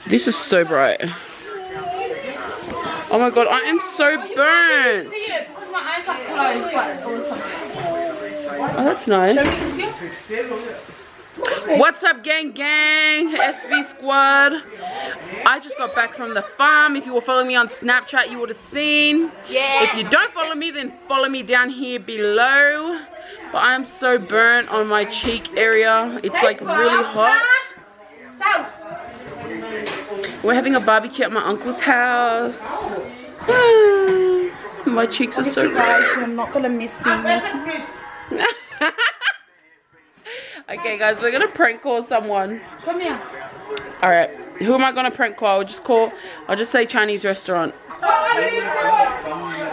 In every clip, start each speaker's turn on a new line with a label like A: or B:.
A: This is so bright. Oh my god, I am so burnt. Oh, that's nice. What's up, gang? SV squad. I just got back from the farm. If you were following me on Snapchat, you would have seen. Yeah. If you don't follow me, then follow me down here below. But I am so burnt on my cheek area. It's like really hot. We're having a barbecue at my uncle's house. My cheeks are so red.
B: I'm not gonna miss you.
A: Okay guys, we're gonna prank call someone.
B: Come here.
A: Alright, who am I gonna prank call? I'll just say Chinese restaurant.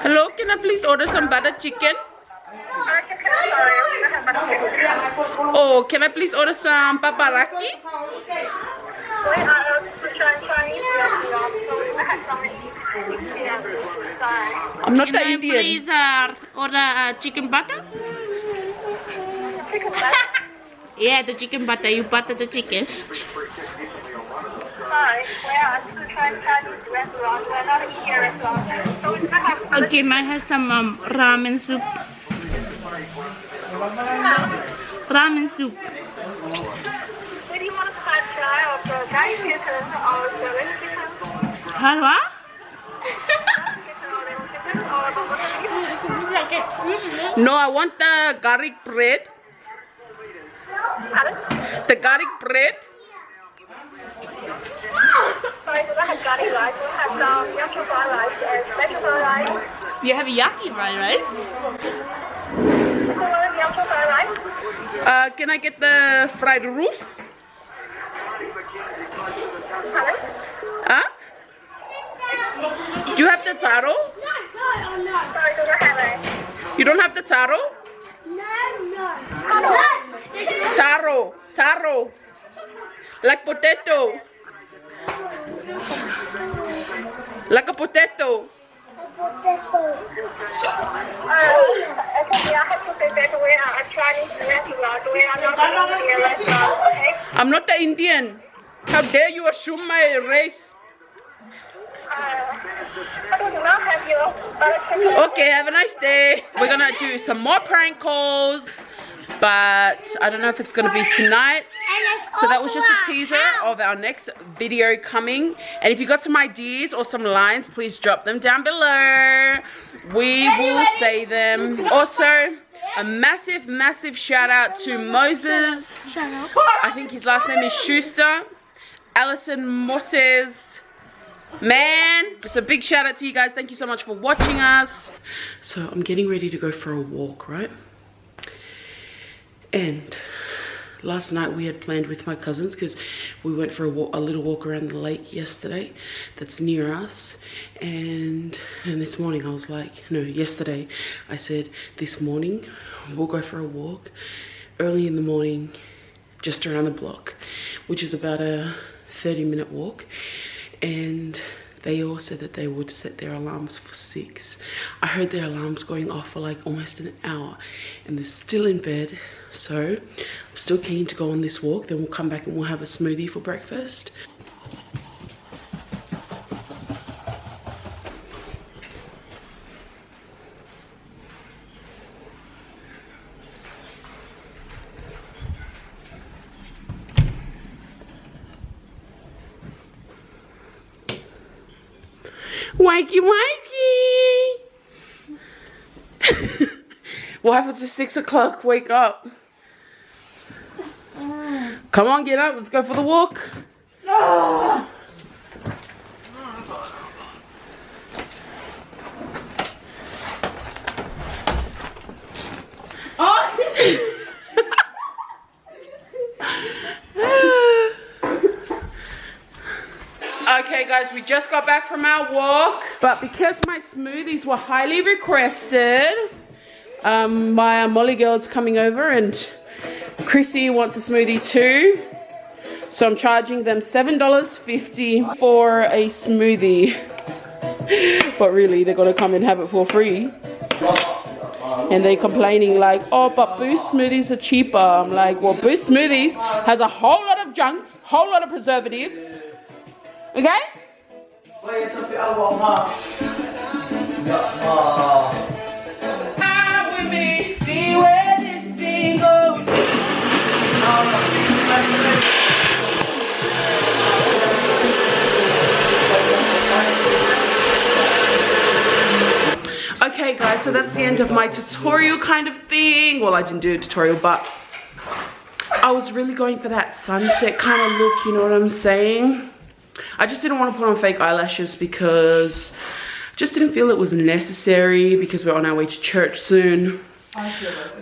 A: Hello, can I please order some butter chicken? Oh, can I please order some paparaki? I'm not the Indian.
C: Please order chicken butter?
D: Chicken butter?
C: Yeah, the chicken butter. You butter the chicken.
D: Sorry, we're a Chinese restaurant. We're not a Indian restaurant. So we have
C: Okay, can I have some ramen soup? Ramen soup.
D: Where do you want to pad thai or burger chicken or lemon chicken?
C: Halwa?
A: No, I want the garlic bread. The garlic bread.
D: Sorry, we don't have garlic rice. We have yaki fried rice and special fried rice.
C: You have yaki fried rice?
D: Yaki fried rice?
A: Can I get the fried roos? Huh? Do you have the taro?
D: Sorry, we don't have it.
A: You don't have the taro? Taro. Like potato. Like a potato.
D: Actually, I have to say that we are a Chinese restaurant. We are not an Indian restaurant, okay?
A: I'm not the Indian. How dare you assume my race?
D: I do not have your butter chicken.
A: Okay, have a nice day. We're gonna do some more prank calls, but I don't know if it's gonna be tonight. So that was just a teaser of our next video coming. And if you got some ideas or some lines, please drop them down below. We will say them. Also, a massive shout out to Moses. I think his last name is Schuster. Allison Moses. Man, it's a big shout out to you guys. Thank you so much for watching us. So I'm getting ready to go for a walk, right? And last night we had planned with my cousins, because we went for a little walk around the lake yesterday that's near us. And this morning I was like, no, yesterday I said this morning we'll go for a walk early in the morning just around the block, which is about a 30-minute walk. And they all said that they would set their alarms for 6. I heard their alarms going off for like almost an hour, and they're still in bed. So I'm still keen to go on this walk. Then we'll come back and we'll have a smoothie for breakfast. Wakey wakey! What happens at 6 o'clock? Wake up. Come on, get up. Let's go for the walk. Oh. Okay guys, we just got back from our walk, but because my smoothies were highly requested, my Molly girl's coming over and Chrissy wants a smoothie too. So I'm charging them $7.50 for a smoothie. But really, they're gonna come and have it for free. And they're complaining like, oh, but Boost smoothies are cheaper. I'm like, well, Boost smoothies has a whole lot of junk, whole lot of preservatives.
C: Okay?
A: With me, see where this thing goes. Okay guys, so that's the end of my tutorial kind of thing. Well, I didn't do a tutorial, but I was really going for that sunset kind of look, you know what I'm saying? I just didn't want to put on fake eyelashes because I just didn't feel it was necessary because we're on our way to church soon.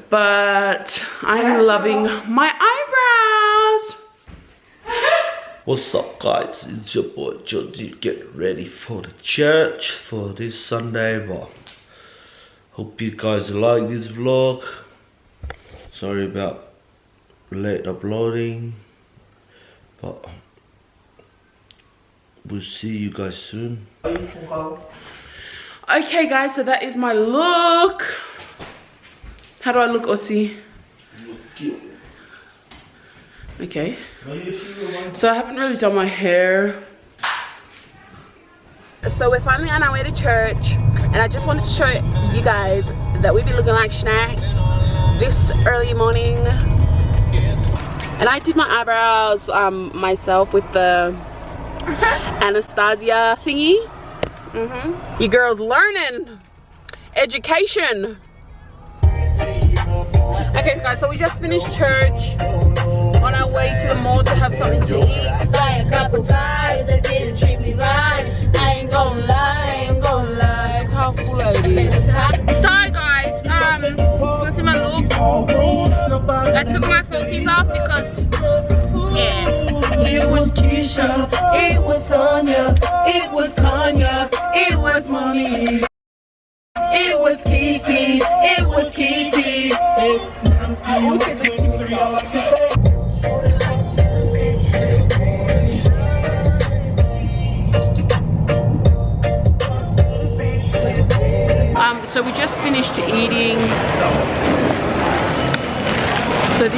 A: But I'm loving my eyebrows.
B: What's up guys, it's your boy Georgie, get ready for the church for this Sunday. But hope you guys like this vlog. Sorry about late uploading, but we'll see you guys soon.
A: Okay guys, so that is my look. How do I look, Aussie? Okay. So I haven't really done my hair. So we're finally on our way to church, and I just wanted to show you guys that we've been looking like snacks this early morning. And I did my eyebrows myself with the Anastasia thingy. You girls learning education. Okay guys, so we just finished church, on our way to the mall to have something to eat.
C: By a couple guys that didn't treat me right. I ain't gonna lie,
A: Look how full it is.
C: Sorry guys, you wanna see my look? I took my falsies off because
A: It was Keisha, it was Sonia, it was Tanya, it was Mommy, it was Casey, it was Casey. So we just finished eating. So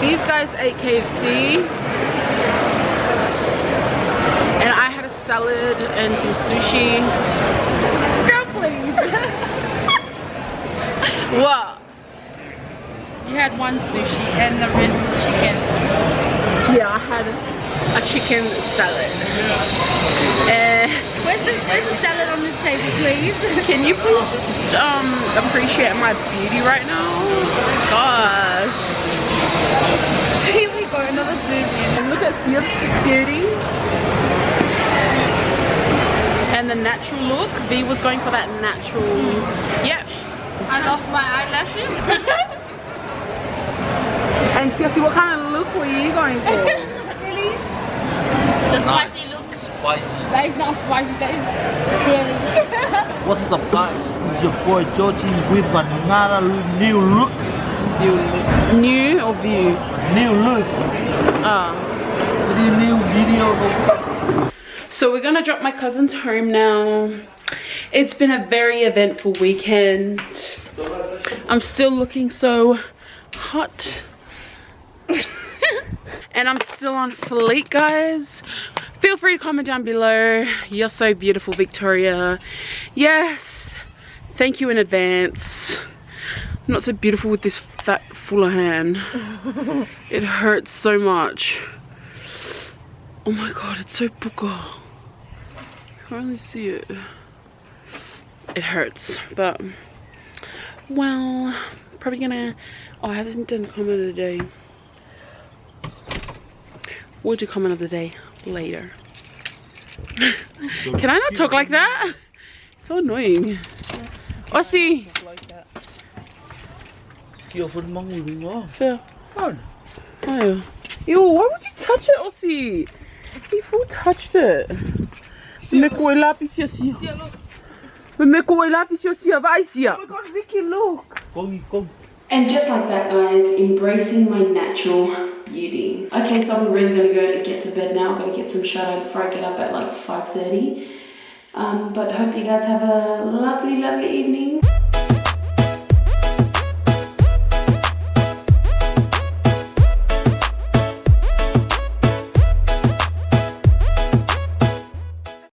A: these guys ate KFC, and I had a salad and some sushi. Girl, please. What?
C: you had one sushi and the rest chicken.
A: Yeah, I had a chicken salad.
C: Where's the salad on this table, please?
A: Can you please just appreciate my beauty right now? Oh my gosh.
C: Here we go, another zoom in.
A: And look at Siaosi's beauty. And the natural look. V was going for that natural. Yep.
C: I lost my eyelashes.
A: And Siaosi, what kind of look were you going for?
C: Really? The spicy look.
B: Spicy.
C: That is not spicy, that is very.
B: What's up guys, it's your boy Georgie with another new look.
A: New or view?
B: New look. New video.
A: So we're gonna drop my cousins home now. It's been a very eventful weekend. I'm still looking so hot. And I'm still on fleek, guys. Feel free to comment down below. You're so beautiful, Victoria. Yes, thank you in advance. I'm not so beautiful with this fat fuller hand. It hurts so much. Oh my god, it's so booger. I can't really see it. It hurts, but well, probably gonna. Oh, I haven't done comment of the day. We'll do comment of the day later. Can I not talk like that? It's so annoying. Aussie. Yeah. Oh. Ew, why would you touch it, Aussie? You full touched it. Meko lapis hier. Meko lapis hier, weiß hier. Oh my god, Vicky, look. Come. And just like that, guys, embracing my natural beauty. Okay, so I'm really gonna go get to bed now. I'm gonna get some shut-eye before I get up at like 5:30. But hope you guys have a lovely, lovely evening.